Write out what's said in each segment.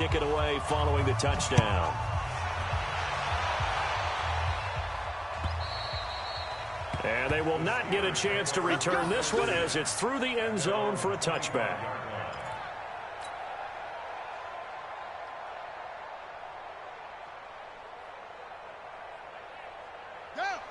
kick it away following the touchdown. And they will not get a chance to return this one as it's through the end zone for a touchback.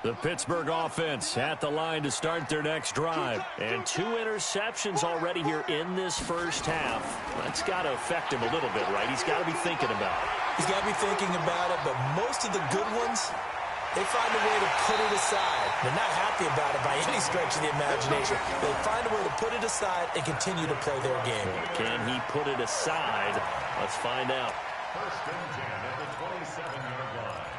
The Pittsburgh offense at the line to start their next drive. And 2 interceptions already here in this first half. That's got to affect him a little bit, right? He's got to be thinking about it. He's got to be thinking about it, but most of the good ones, they find a way to put it aside. They're not happy about it by any stretch of the imagination. They find a way to put it aside and continue to play their game. Can he put it aside? Let's find out. First and 10 at the 27-yard line.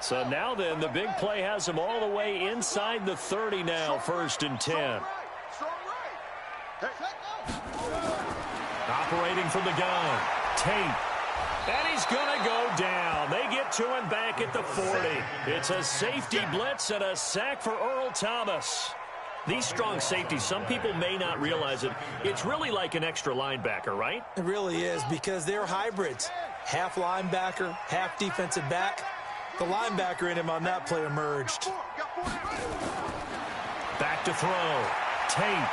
So now then, the big play has him all the way inside the 30 now, first and 10. Operating from the gun, Tate. And he's going to go down. They get to him back at the 40. It's a safety blitz and a sack for Earl Thomas. These strong safeties, some people may not realize it. It's really like an extra linebacker, right? It really is, because they're hybrids. Half linebacker, half defensive back. The linebacker in him on that play emerged. Back to throw. Tate.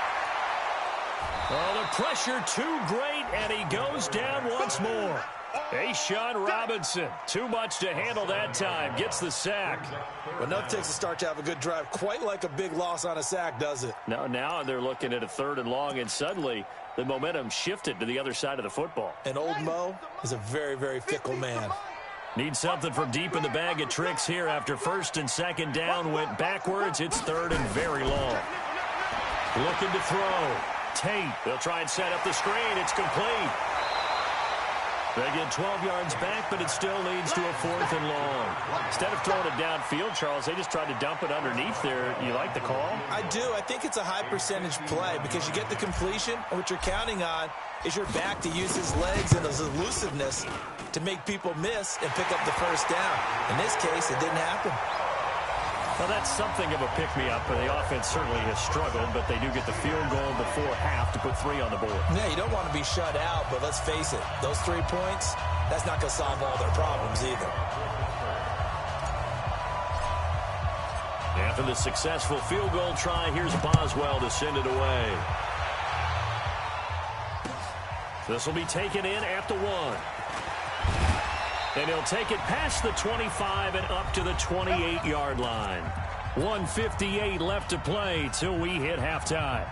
Oh, the pressure too great, and he goes down once more. A'Shawn Robinson, too much to handle that time, gets the sack. Well, enough takes to start to have a good drive, quite like a big loss on a sack, does it? Now they're looking at a 3rd and long, and suddenly the momentum shifted to the other side of the football. And old Mo is a very, very fickle man. Need something from deep in the bag of tricks here after 1st and 2nd down went backwards. It's 3rd and very long. Looking to throw. Tate. They'll try and set up the screen. It's complete. They get 12 yards back, but it still leads to a 4th and long. Instead of throwing it downfield, Charles, they just tried to dump it underneath there. You like the call? I do. I think it's a high percentage play because you get the completion, and what you're counting on is your back to use his legs and his elusiveness to make people miss and pick up the 1st down. In this case, it didn't happen. Well, that's something of a pick-me-up. The offense certainly has struggled, but they do get the field goal before half to put 3 on the board. Yeah, you don't want to be shut out, but let's face it, those 3 points, that's not going to solve all their problems either. After the successful field goal try, here's Boswell to send it away. This will be taken in at the 1. And he'll take it past the 25 and up to the 28-yard line. 1:58 left to play till we hit halftime.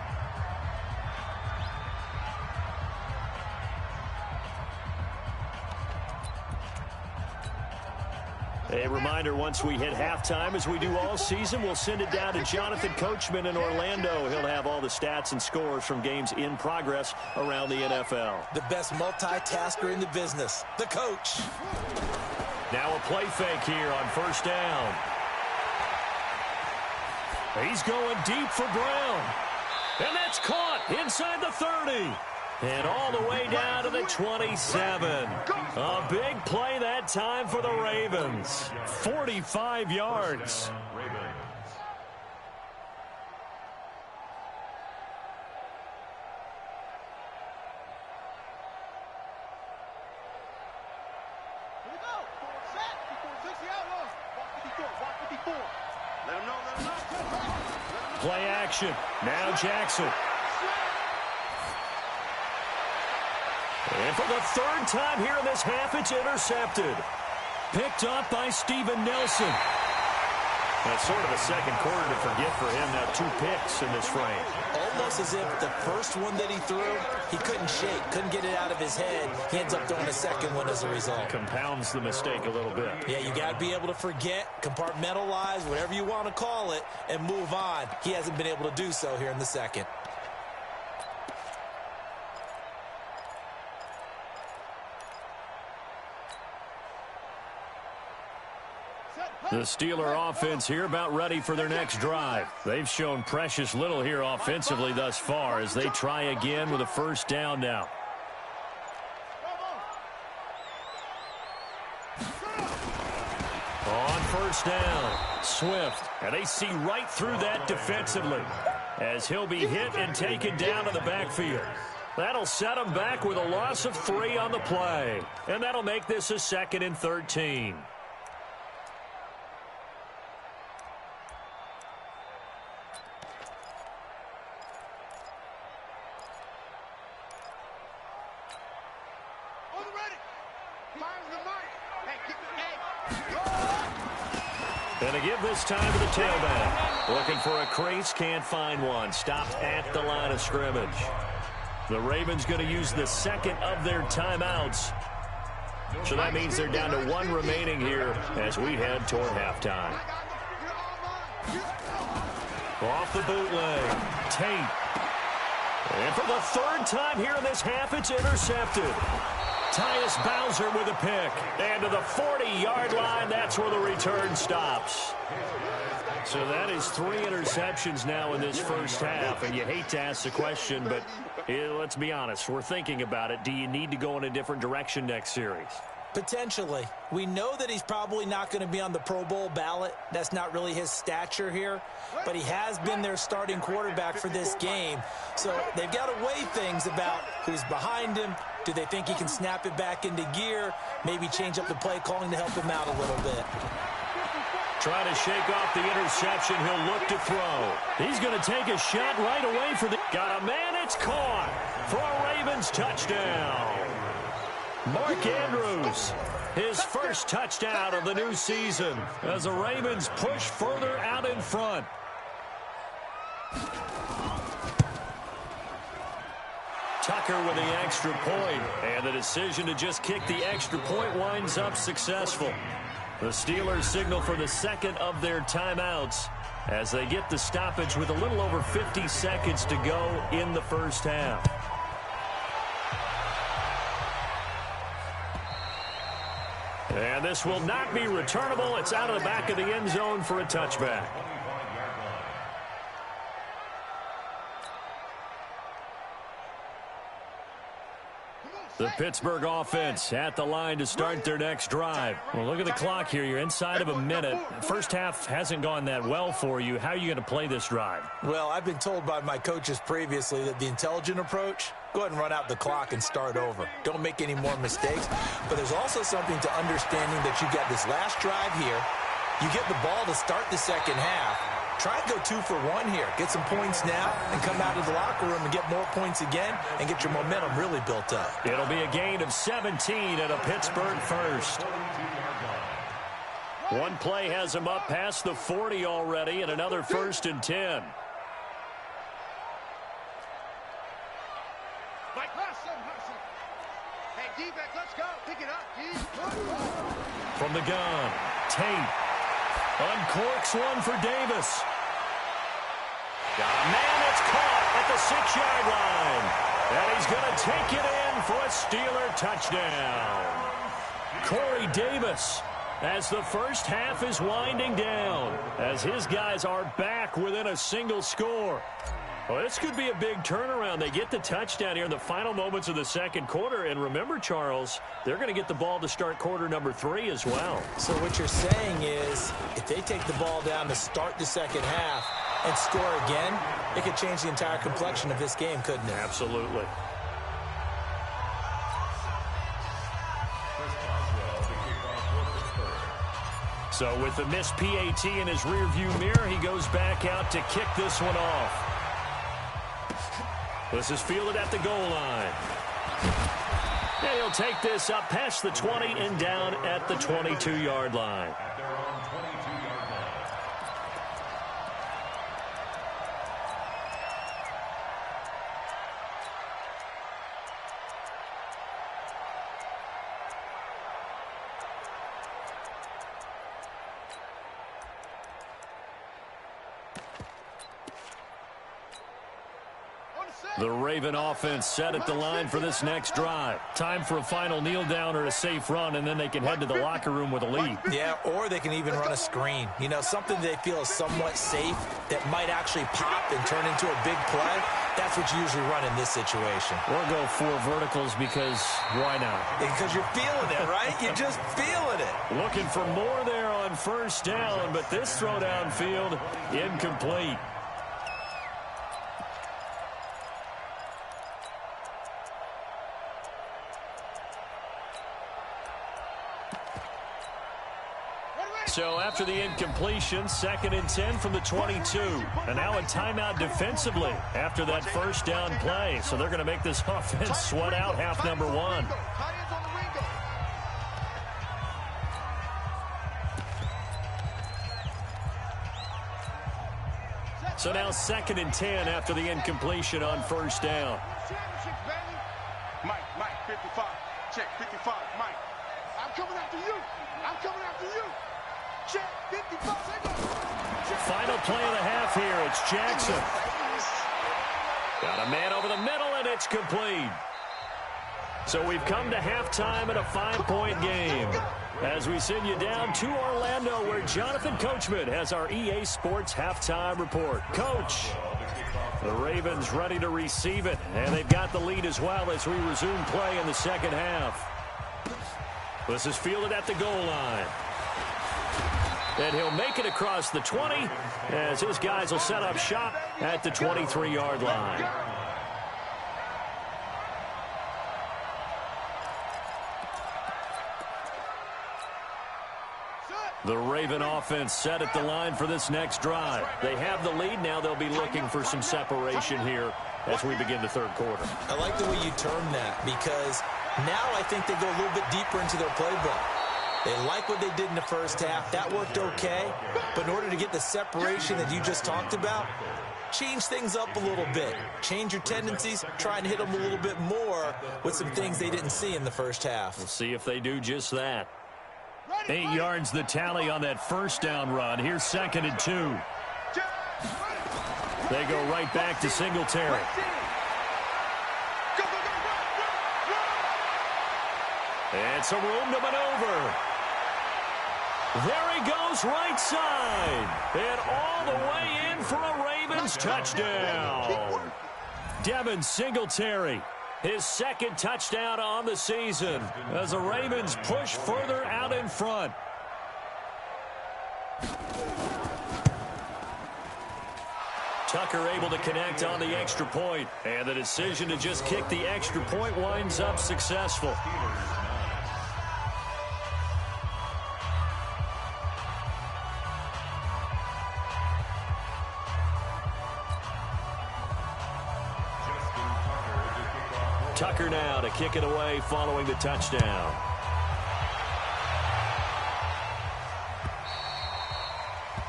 A reminder, once we hit halftime, as we do all season, we'll send it down to Jonathan Coachman in Orlando. He'll have all the stats and scores from games in progress around the NFL. The best multitasker in the business, the coach. Now a play fake here on 1st down. He's going deep for Brown. And that's caught inside the 30. And all the way down to the 27. A big play that time for the Ravens. 45 yards. Play action. Now Jackson. And for the 3rd time here in this half, it's intercepted. Picked up by Steven Nelson. That's sort of a second quarter to forget for him. Now 2 picks in this frame. Almost as if the first one that he threw, he couldn't shake, couldn't get it out of his head. He ends up throwing a second one as a result. Compounds the mistake a little bit. Yeah, you got to be able to forget, compartmentalize, whatever you want to call it, and move on. He hasn't been able to do so here in the second. The Steeler offense here about ready for their next drive. They've shown precious little here offensively thus far as they try again with a 1st down now. On first down. Swift. And they see right through that defensively as he'll be hit and taken down in the backfield. That'll set him back with a loss of 3 on the play. And that'll make this a 2nd and 13. And to give this time to the tailback. Looking for a crease, can't find one. Stopped at the line of scrimmage. The Ravens going to use the 2nd of their timeouts. So that means they're down to 1 remaining here as we head toward halftime. Off the bootleg. Tate. And for the 3rd time here in this half, it's intercepted. Tyus Bowser with a pick. And to the 40-yard line, that's where the return stops. So that is 3 interceptions now in this first half. And you hate to ask the question, but let's be honest. We're thinking about it. Do you need to go in a different direction next series? Potentially. We know that he's probably not going to be on the Pro Bowl ballot. That's not really his stature here. But he has been their starting quarterback for this game. So they've got to weigh things about who's behind him. Do they think he can snap it back into gear? Maybe change up the play calling to help him out a little bit. Trying to shake off the interception. He'll look to throw. He's going to take a shot right away for the... Got a man. It's caught for a Ravens touchdown. Mark Andrews, his first touchdown of the new season as the Ravens push further out in front. Tucker with the extra point, and the decision to just kick the extra point winds up successful. The Steelers signal for the 2nd of their timeouts as they get the stoppage with a little over 50 seconds to go in the first half. And this will not be returnable. It's out of the back of the end zone for a touchback. The Pittsburgh offense at the line to start their next drive. Well, look at the clock here. You're inside of a minute. First half hasn't gone that well for you. How are you going to play this drive? Well, I've been told by my coaches previously that the intelligent approach, go ahead and run out the clock and start over. Don't make any more mistakes. But there's also something to understanding that you got this last drive here. You get the ball to start the second half. Try and go 2 for 1 here. Get some points now and come out of the locker room and get more points again and get your momentum really built up. It'll be a gain of 17 and a Pittsburgh first. One play has him up past the 40 already and another 1st and 10. From the gun, Tate uncorks one for Davis. Man, it's caught at the 6-yard line. And he's going to take it in for a Steeler touchdown. Corey Davis, as the first half is winding down, as his guys are back within a single score. Well, this could be a big turnaround. They get the touchdown here in the final moments of the second quarter. And remember, Charles, they're going to get the ball to start quarter number 3 as well. So what you're saying is if they take the ball down to start the second half and score again, it could change the entire complexion of this game, couldn't it? Absolutely. So with the missed PAT in his rearview mirror, he goes back out to kick this one off. This is fielded at the goal line. And he'll take this up past the 20 and down at the 22-yard line. The Raven offense set at the line for this next drive. Time for a final kneel down or a safe run, and then they can head to the locker room with a lead. Yeah, or they can even run a screen. You know, something they feel is somewhat safe that might actually pop and turn into a big play. That's what you usually run in this situation. Or go 4 verticals because why not? Because you're feeling it, right? You're just feeling it. Looking for more there on on first down, but this throw downfield incomplete. So after the incompletion, 2nd and 10 from the 22. And now a timeout defensively after that first down play. So they're going to make this offense sweat out half number one. So now 2nd and 10 after the incompletion on first down. Mike, 55. Check, 55, Mike. I'm coming after you. I'm coming after you. Check, 55. Final play of the half here. It's Jackson. Got a man over the middle, and it's complete. So we've come to halftime in a 5-point game. As we send you down to Orlando, where Jonathan Coachman has our EA Sports halftime report. Coach, the Ravens ready to receive it, and they've got the lead as well as we resume play in the second half. This is fielded at the goal line. And he'll make it across the 20 as his guys will set up shop at the 23-yard line. The Raven offense set at the line for this next drive. They have the lead. Now they'll be looking for some separation here as we begin the third quarter. I like the way you term that, because now I think they go a little bit deeper into their playbook. They like what they did in the first half. That worked okay. But in order to get the separation that you just talked about, change things up a little bit. Change your tendencies. Try and hit them a little bit more with some things they didn't see in the first half. We'll see if they do just that. 8 yards the tally on that first down run. Here's 2nd and 2. They go right back to Singletary. And some room to maneuver. There he goes right side. And all the way in for a Ravens touchdown. Devin Singletary, his 2nd touchdown on the season as the Ravens push further out in front. Tucker able to connect on the extra point, and the decision to just kick the extra point winds up successful. Tucker now to kick it away following the touchdown.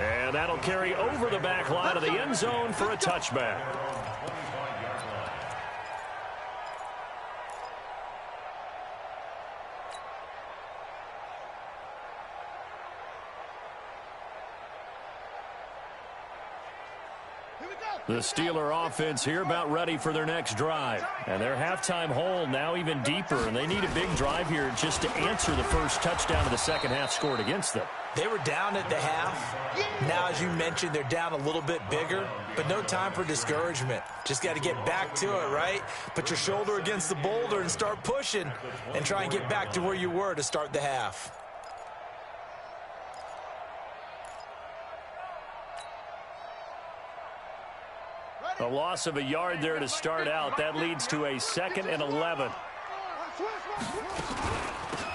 And that'll carry over the back line of the end zone for a touchback. The Steeler offense here about ready for their next drive. And their halftime hole now even deeper, and they need a big drive here just to answer the first touchdown of the second half scored against them. They were down at the half. Now, as you mentioned, they're down a little bit bigger, but no time for discouragement. Just got to get back to it, right? Put your shoulder against the boulder and start pushing and try and get back to where you were to start the half. A loss of a yard there to start out. That leads to a 2nd and 11.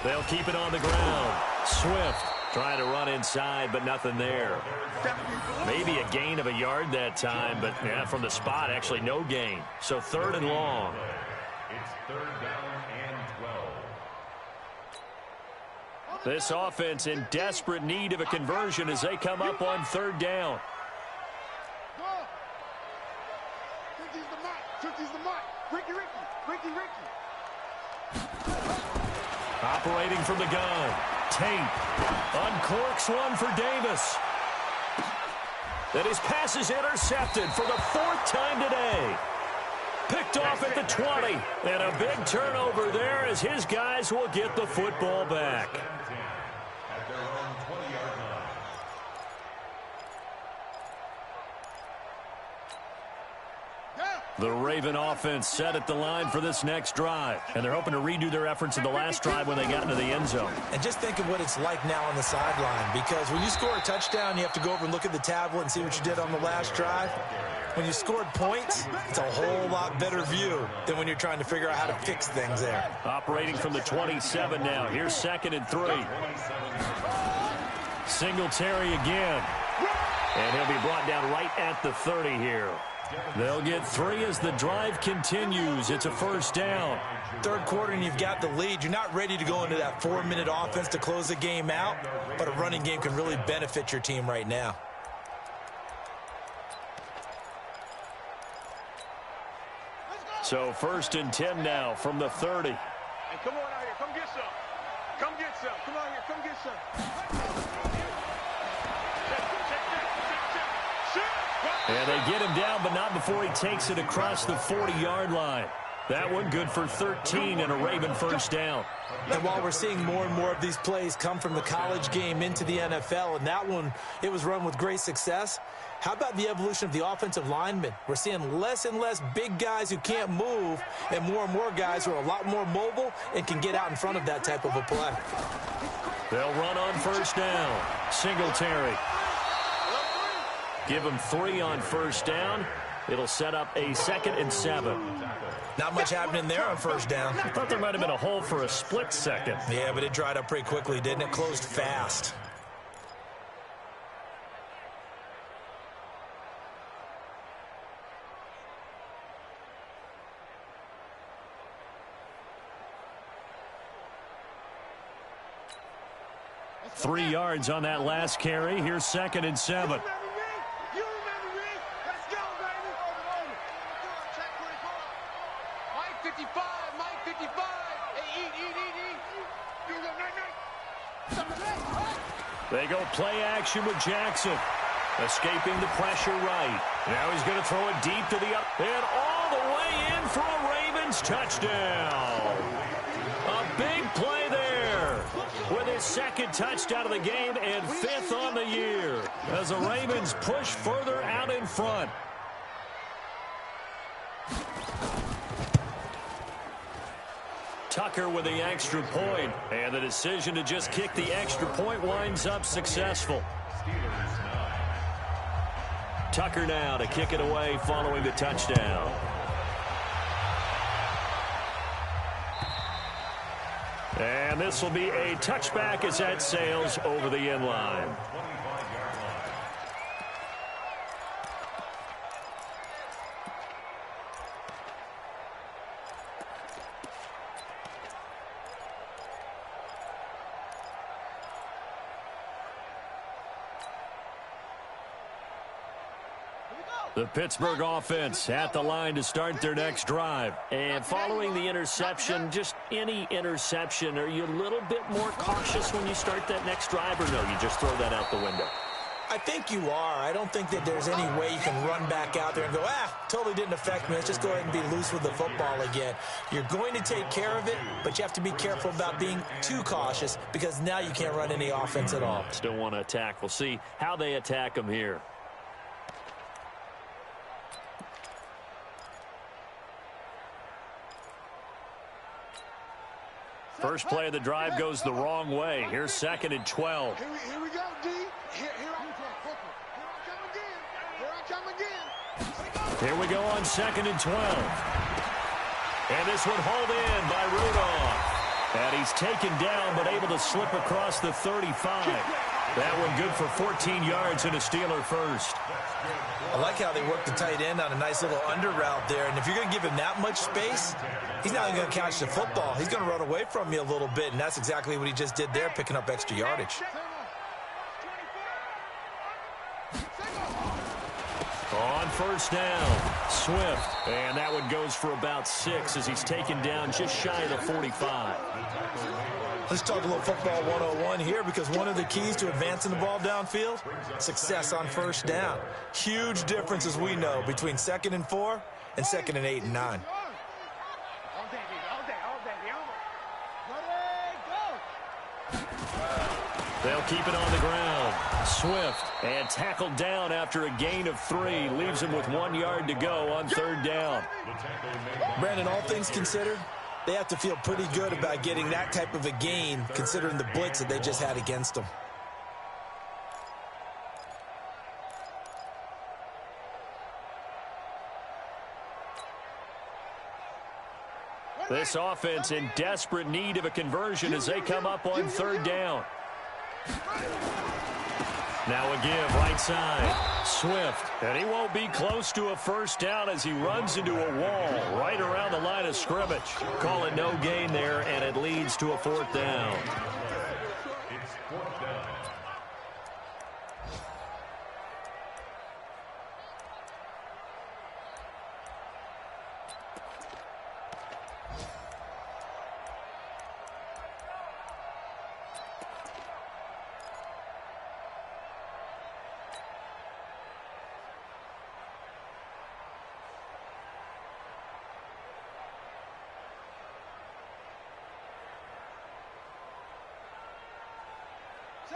They'll keep it on the ground. Swift trying to run inside, but nothing there. Maybe a gain of a yard that time, but yeah, from the spot, actually no gain. So 3rd and long. It's 3rd down and 12. This offense in desperate need of a conversion as they come up on 3rd down. Operating from the gun. Tate uncorks one for Davis. And his pass is intercepted for the 4th time today. Picked off at the 20. And a big turnover there as his guys will get the football back. At their own 20-yard line. The Raven offense set at the line for this next drive, and they're hoping to redo their efforts in the last drive when they got into the end zone. And just think of what it's like now on the sideline, because when you score a touchdown, you have to go over and look at the tablet and see what you did on the last drive. When you scored points, it's a whole lot better view than when you're trying to figure out how to fix things there. Operating from the 27 now. Here's 2nd and 3. Singletary again. And he'll be brought down right at the 30 here. They'll get 3 as the drive continues. It's a 1st down. Third quarter and you've got the lead. You're not ready to go into that 4-minute offense to close the game out, but a running game can really benefit your team right now. So 1st and 10 now from the 30. Hey, come on out here. Come get some. Come get some. Come out here. Come get some. And they get him down, but not before he takes it across the 40-yard line. That one good for 13 and a Raven 1st down. And while we're seeing more and more of these plays come from the college game into the NFL, and that one, it was run with great success, how about the evolution of the offensive linemen? We're seeing less and less big guys who can't move and more guys who are a lot more mobile and can get out in front of that type of a play. They'll run on 1st down. Singletary. Give him 3 on 1st down. It'll set up a 2nd and 7. Not much happening there on 1st down. I thought there might have been a hole for a split second. Yeah, but it dried up pretty quickly, didn't it? Closed fast. Three yards on that last carry. Here's 2nd and 7. They go play action with Jackson. Escaping the pressure right. Now he's going to throw it deep to the up. And all the way in for a Ravens touchdown. A big play there with his 2nd touchdown of the game and 5th on the year as the Ravens push further out in front. Tucker with the extra point, and the decision to just kick the extra point winds up successful. Tucker now to kick it away following the touchdown. And this will be a touchback as that sails over the end line. The Pittsburgh offense at the line to start their next drive. And following the interception, just any interception, are you a little bit more cautious when you start that next drive, or no, you just throw that out the window? I think you are. I don't think that there's any way you can run back out there and go, totally didn't affect me. Let's just go ahead and be loose with the football again. You're going to take care of it, but you have to be careful about being too cautious because now you can't run any offense at all. Still want to attack. We'll see how they attack them here. First play of the drive goes the wrong way. Here's 2nd and 12. Here we go, D. Here I come again. Here we go on 2nd and 12. And this one hauled in by Rudolph. And he's taken down but able to slip across the 35. That one good for 14 yards and a Steeler first. I like how they work the tight end on a nice little under route there. And if you're going to give him that much space, he's not even going to catch the football. He's going to run away from you a little bit, and that's exactly what he just did there, picking up extra yardage. On 1st down, Swift. And that one goes for about 6 as he's taken down just shy of the 45. Let's talk a little football 101 here, because one of the keys to advancing the ball downfield, success on 1st down. Huge difference, as we know, between 2nd and 4 and 2nd and 8 and 9. They'll keep it on the ground. Swift, and tackled down after a gain of 3. Leaves him with 1 yard to go on 3rd down. Brandon, all things considered, they have to feel pretty good about getting that type of a gain, considering the blitz that they just had against them. This offense in desperate need of a conversion as they come up on 3rd down. Now a give right side. Swift, and he won't be close to a 1st down as he runs into a wall right around the line of scrimmage. Call it no gain there, and it leads to a 4th down. It's 4th down.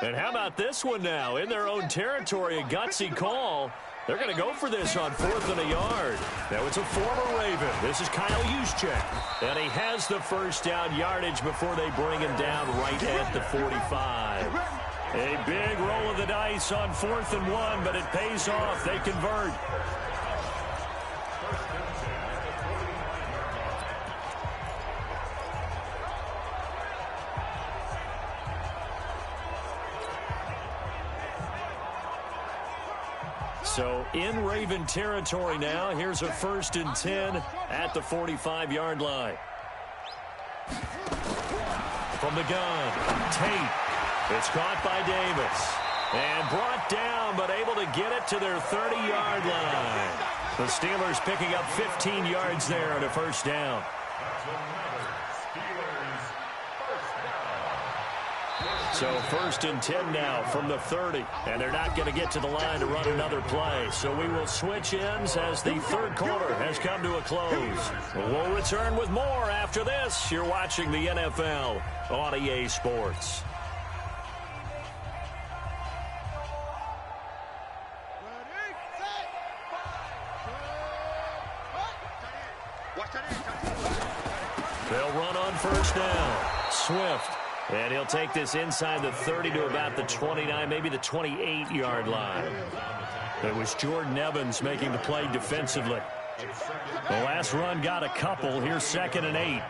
And how about this one now? In their own territory, a gutsy call. They're going to go for this on 4th and a yard. Now it's a former Raven. This is Kyle Juszczyk. And he has the 1st down yardage before they bring him down right at the 45. A big roll of the dice on 4th and 1, but it pays off. They convert. So in Raven territory now. Here's a 1st and 10 at the 45-yard line. From the gun, Tate. It's caught by Davis. And brought down, but able to get it to their 30-yard line. The Steelers picking up 15 yards there on a 1st down. So 1st and 10 now from the 30. And they're not going to get to the line to run another play. So we will switch ends as the 3rd quarter has come to a close. We'll return with more after this. You're watching the NFL on EA Sports. They'll run on 1st down. Swift. And he'll take this inside the 30 to about the 29, maybe the 28-yard line. It was Jordan Evans making the play defensively. The last run got a couple. Here's 2nd and 8.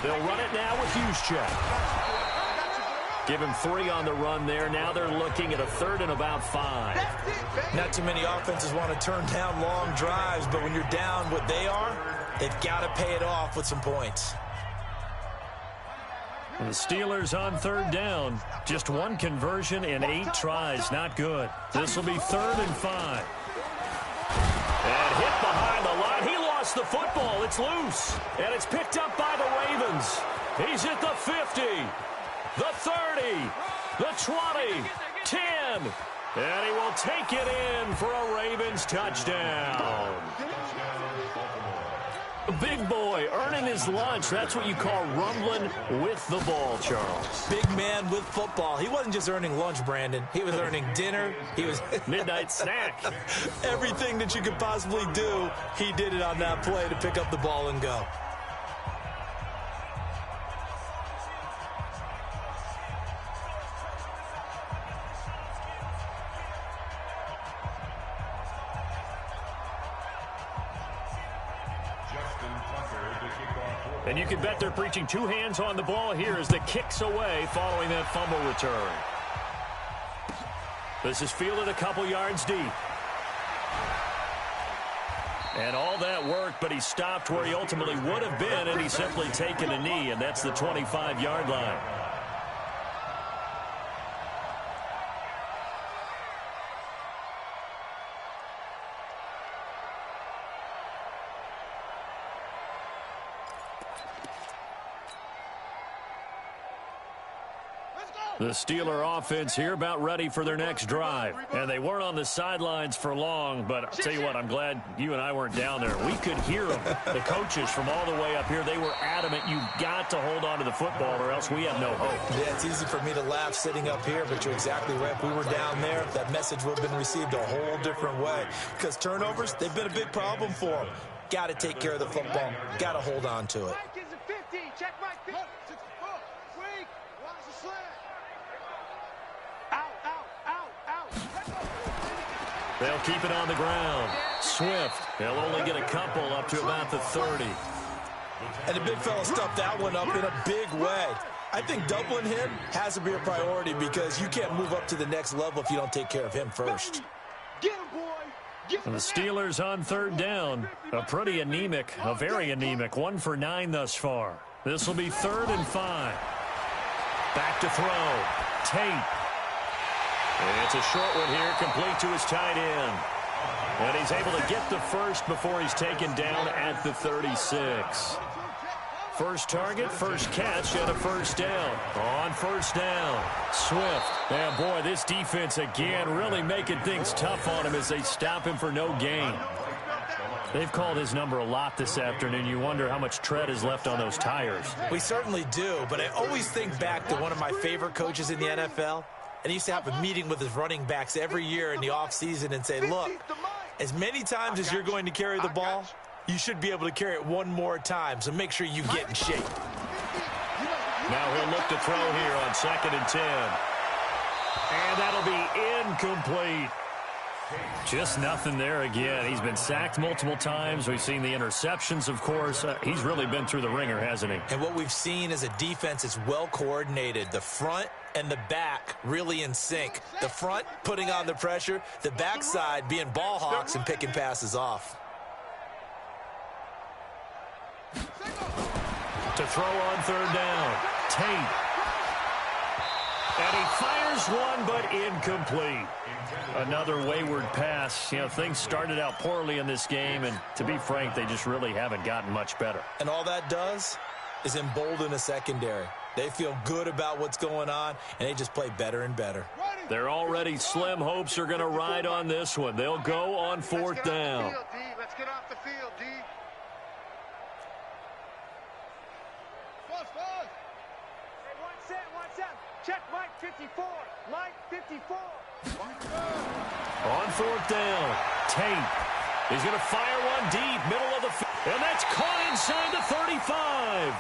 They'll run it now with Juszczyk. Give him 3 on the run there. Now they're looking at a 3rd and about 5. Not too many offenses want to turn down long drives, but when you're down what they are, they've got to pay it off with some points. The Steelers on 3rd down. Just 1 conversion in 8 tries. Not good. This will be 3rd and 5. And hit behind the line. He lost the football. It's loose. And it's picked up by the Ravens. He's at the 50. The 30, the 20, 10, and he will take it in for a Ravens touchdown. Big boy earning his lunch. That's what you call rumbling with the ball, Charles. Big man with football. He wasn't just earning lunch, Brandon. He was earning dinner. He was midnight snack. Everything that you could possibly do, he did it on that play to pick up the ball and go. And you can bet they're preaching 2 hands on the ball here as the kick's away following that fumble return. This is fielded a couple yards deep. And all that worked, but he stopped where he ultimately would have been, and he's simply taken a knee, and that's the 25-yard line. The Steeler offense here about ready for their next drive. And they weren't on the sidelines for long, but I'll tell you what, I'm glad you and I weren't down there. We could hear them. The coaches from all the way up here, they were adamant, you've got to hold on to the football or else we have no hope. Yeah, it's easy for me to laugh sitting up here, but you're exactly right. If we were down there, that message would have been received a whole different way. Because turnovers, they've been a big problem for them. Got to take care of the football. Got to hold on to it. They'll keep it on the ground. Swift, they'll only get a couple up to about the 30. And the big fella stuffed that one up in a big way. I think doubling him has to be a priority because you can't move up to the next level if you don't take care of him first. And the Steelers on third down. A pretty anemic, a very anemic. 1 for 9 thus far. This will be 3rd and 5. Back to throw. Tate. It's a short one here, complete to his tight end. And he's able to get the first before he's taken down at the 36. First target, first catch, and a first down. On first down, Swift. And boy, this defense again really making things tough on him as they stop him for no gain. They've called his number a lot this afternoon. You wonder how much tread is left on those tires. We certainly do, but I always think back to one of my favorite coaches in the NFL. And he used to have a meeting with his running backs every year in the offseason and say, look, as many times as you're going to carry the ball, you should be able to carry it one more time, so make sure you get in shape. Now he'll look to throw here on 2nd and 10. And that'll be incomplete. Just nothing there again. He's been sacked multiple times. We've seen the interceptions, of course. He's really been through the ringer, hasn't he? And what we've seen is a defense that's well coordinated. The front and the back really in sync. The front putting on the pressure, the backside being ball hawks and picking passes off. To throw on 3rd down, Tate. And he fires one, but incomplete. Another wayward pass. You know, things started out poorly in this game, and to be frank, they just really haven't gotten much better. And all that does is embolden a secondary. They feel good about what's going on, and they just play better and better. Their already slim hopes are going to ride on this one. They'll go on 4th down. Let's get off the field, D. Check Mike 54. Mike 54. On 4th down, Tate. He's going to fire one deep, middle of the field. And that's caught inside the 35.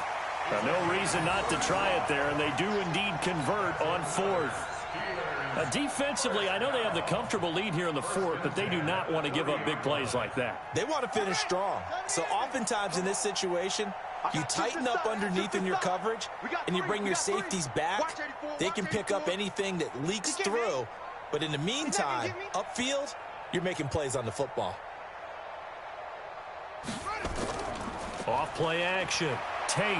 No reason not to try it there, and they do indeed convert on 4th. Defensively, I know they have the comfortable lead here in the 4th, but they do not want to give up big plays like that. They want to finish strong. So oftentimes in this situation, you tighten up underneath in your coverage, and you bring your safeties back. They can pick up anything that leaks through. But in the meantime, upfield, you're making plays on the football. Off play action. Tate.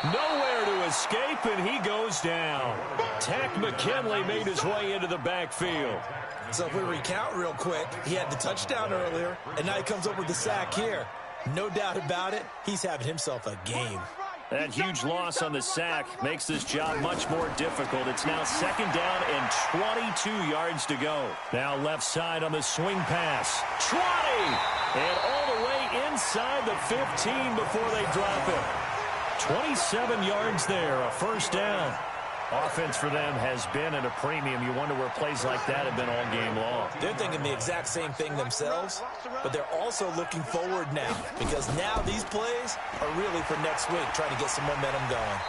Nowhere to escape, and he goes down. Takk McKinley made his way into the backfield. So if we recount real quick, he had the touchdown earlier, and now he comes up with the sack here. No doubt about it, he's having himself a game. That huge loss on the sack makes this job much more difficult. It's now 2nd down and 22 yards to go. Now left side on the swing pass. 20! And all the way inside the 15 before they drop it. 27 yards there, a first down. Offense for them has been at a premium. You wonder where plays like that have been all game long. They're thinking the exact same thing themselves, but they're also looking forward now because now these plays are really for next week, trying to get some momentum going.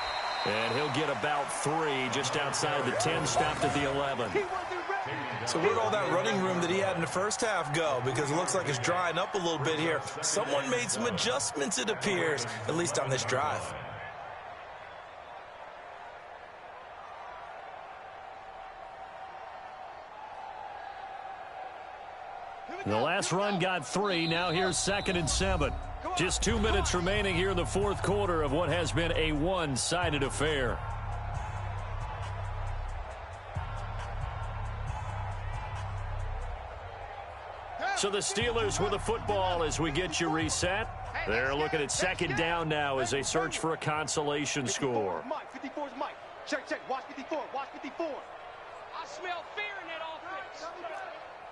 And he'll get about 3 just outside the 10, stopped at the 11. So where'd all that running room that he had in the first half go? Because it looks like it's drying up a little bit here. Someone made some adjustments, it appears, at least on this drive. The last run got 3. Now here's 2nd and 7. Just 2 minutes remaining here in the 4th quarter of what has been a one-sided affair. So the Steelers with the football as we get you reset. They're looking at 2nd down now as they search for a consolation score. Check. Watch 54. Watch 54. I smell fear in that offense.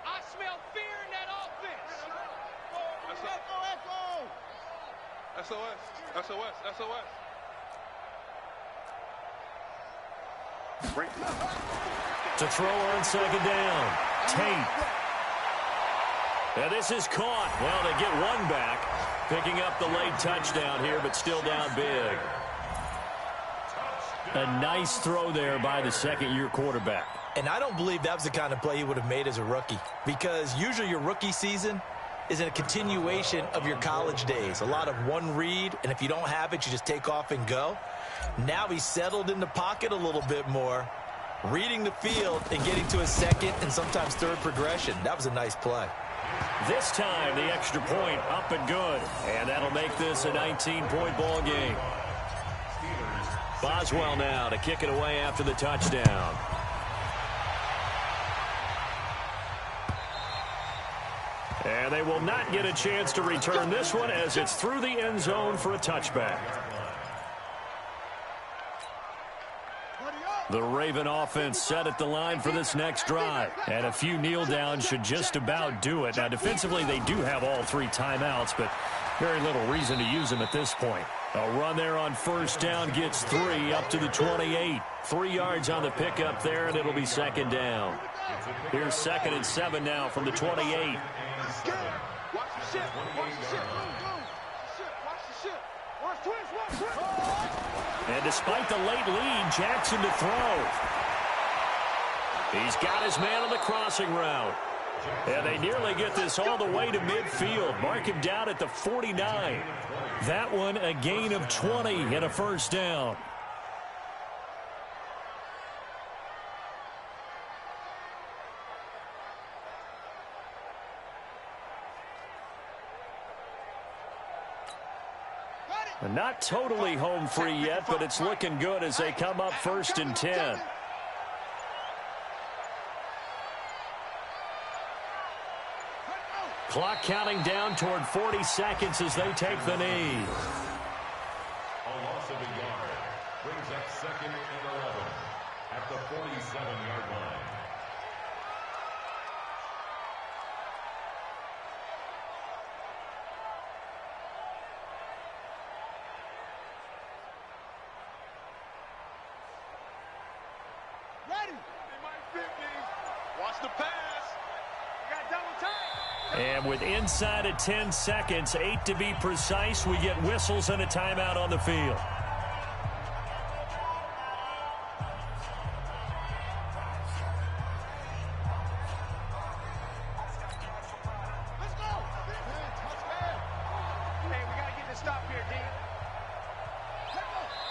I smell fear in that offense. SOS. To throw on second down. Tate. And this is caught. Well, they get one back. Picking up the late touchdown here, but still down big. A nice throw there by the second-year quarterback. And I don't believe that was the kind of play he would have made as a rookie, because usually your rookie season is a continuation of your college days. A lot of one read, and if you don't have it, you just take off and go. Now he's settled in the pocket a little bit more, reading the field and getting to a second and sometimes third progression. That was a nice play. This time, the extra point up and good. And that'll make this a 19-point ball game. Boswell now to kick it away after the touchdown. And they will not get a chance to return this one as it's through the end zone for a touchback. The Raven offense set at the line for this next drive. And a few kneel downs should just about do it. Now, defensively, they do have all three timeouts, but very little reason to use them at this point. A run there on first down gets 3 up to the 28. 3 yards on the pickup there, and it'll be second down. Here's 2nd and 7 now from the 28. Watch the ship. Watch the ship. Watch twins. And despite the late lead, Jackson to throw. He's got his man on the crossing route. And they nearly get this all the way to midfield. Mark him down at the 49. That one a gain of 20 and a first down. Not totally home free yet, but it's looking good as they come up 1st and 10. Clock counting down toward 40 seconds as they take the knee. A loss of a yard brings up 2nd and 11 at the 47-yard line. Ready. They might fit me. Watch the pass. You got double time. And with inside of 10 seconds, 8 to be precise, we get whistles and a timeout on the field. Let's go. Hey, we got to get this stop here, D.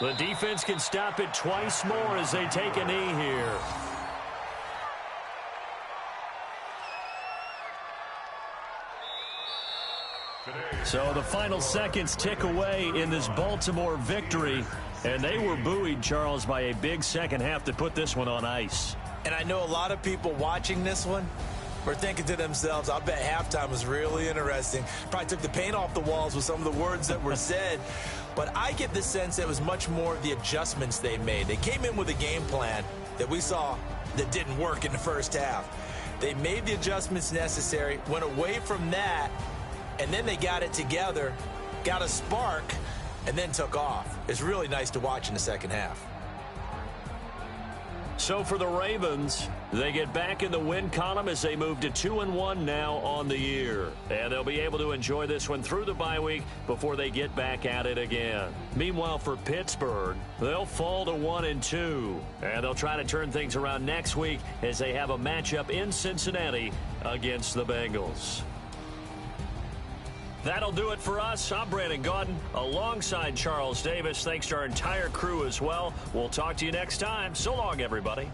The defense can stop it twice more as they take a knee here. So the final seconds tick away in this Baltimore victory. And they were buoyed, Charles, by a big second half to put this one on ice. And I know a lot of people watching this one were thinking to themselves, I bet halftime was really interesting. Probably took the paint off the walls with some of the words that were said. But I get the sense that it was much more of the adjustments they made. They came in with a game plan that we saw that didn't work in the first half. They made the adjustments necessary, went away from that, and then they got it together, got a spark, and then took off. It's really nice to watch in the second half. So for the Ravens, they get back in the win column as they move to 2-1 now on the year. And they'll be able to enjoy this one through the bye week before they get back at it again. Meanwhile, for Pittsburgh, they'll fall to 1-2. And they'll try to turn things around next week as they have a matchup in Cincinnati against the Bengals. That'll do it for us. I'm Brandon Gaudin alongside Charles Davis. Thanks to our entire crew as well. We'll talk to you next time. So long, everybody.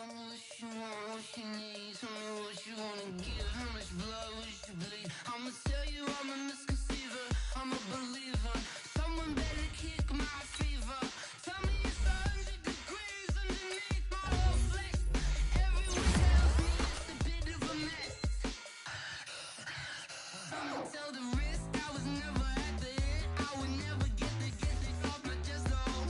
Tell me what you want, what you need. Tell me what you wanna give. How much blood would you bleed? I'ma tell you I'm a misconceiver. I'm a believer. Someone better kick my fever. Tell me it's 100 degrees underneath my whole flesh. Everyone tells me it's a bit of a mess. I'ma tell the risk I was never at the end. I would never get this off my chest though.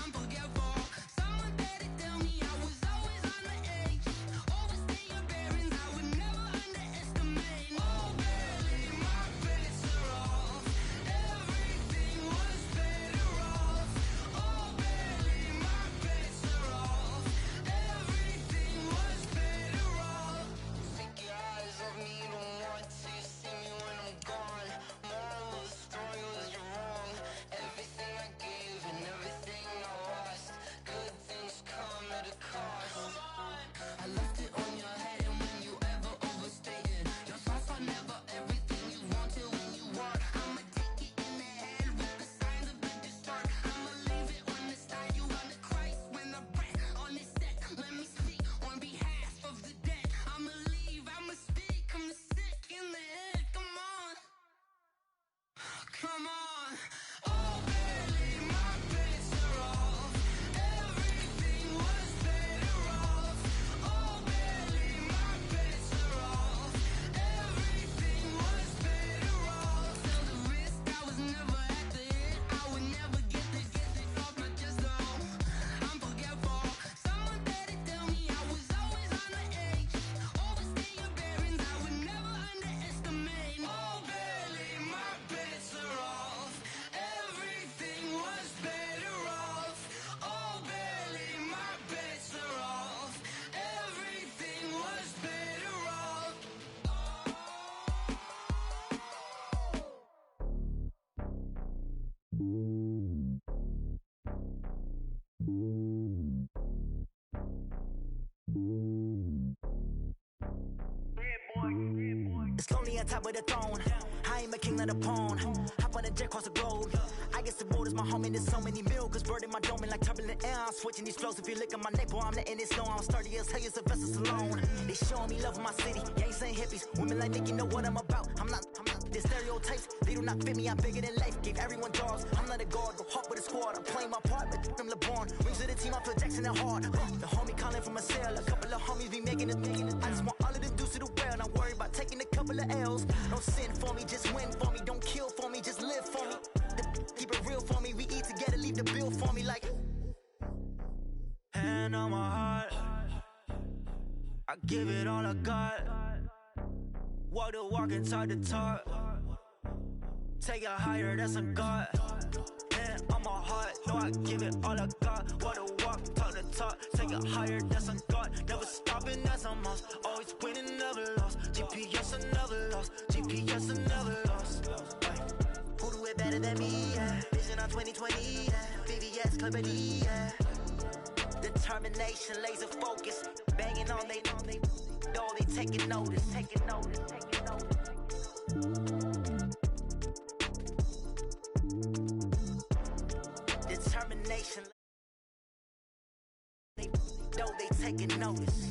I'm forgetful. Someone better tell me I was always on the edge. Overstay your bearings, I would never underestimate. Oh, barely, my bets are off. Everything was better off. Oh, barely, my bets are off. Everything was better off. Take your eyes off me, you don't want to see me when I'm gone. Moral of the story was you're wrong. Everything I gave and everything I lost. Good things come at a cost. I left it on your head, and when you ever overstated, your thoughts are never everything you wanted when you want. I'ma take it in the head with the signs of the distort. I'ma leave it on the side. You on the Christ when I breath on this set. Let me speak on behalf of the dead. I'ma leave, I'ma speak. I'm the sick in the head. Come on, come on. Oh, barely, my bets are off. Everything was better off. Oh, barely, my bets are off. Everything was better off. Tell the risk I was never at the end. I would never get this off my chest though. I'm forgetful. Someone better tell me I was always on the edge. Overstay your bearings, I would never underestimate. Oh, barely, my bets are off. Everything was better off. Oh, barely, my bets are off. Everything was better off. It's lonely on top of the throne. I ain't a king, not a pawn. Hop on a jet across the globe. I guess the road is my home and there's so many milkers burning my dome and like turbulent air. I'm switching these flows. If you look at my neck, boy, I'm letting it snow. I'm sturdy as hell, Sylvester Stallone. They showing me love in my city. Yeah, ain't saying hippies. Women like Nick, you know what I'm about. I'm not. The stereotypes, they do not fit me. I'm bigger than life. Gave everyone dogs. I'm not a guard. Go hawk with a squad. I'm playing my part, but them LeBron. Rings to the team, I feel Jackson and hard. The homie calling from a cell. A couple of homies be making it. I just want all of the dudes to do well. Not worry about taking a couple of L's. Don't sin for me, just win for me. Don't kill for me, just live for me. Keep it real for me. We eat together, leave the bill for me like. Hand on my heart, I give it all I got. Walk the walk and talk the talk. Take it higher, that's a God. Hand on my heart, know I give it all I got. Walk the walk, talk the talk. Take it higher, that's a God. Never stopping, that's a must. Always winning, never lost. GPS, I never lost. GPS, I never lost. Who do it better than me? Yeah. Vision on 2020. Yeah. VVS, Clippity. Yeah. Determination, laser focus. Banging on they know they taking notice. Taking notice. Taking notice. Determination. They know they taking notice.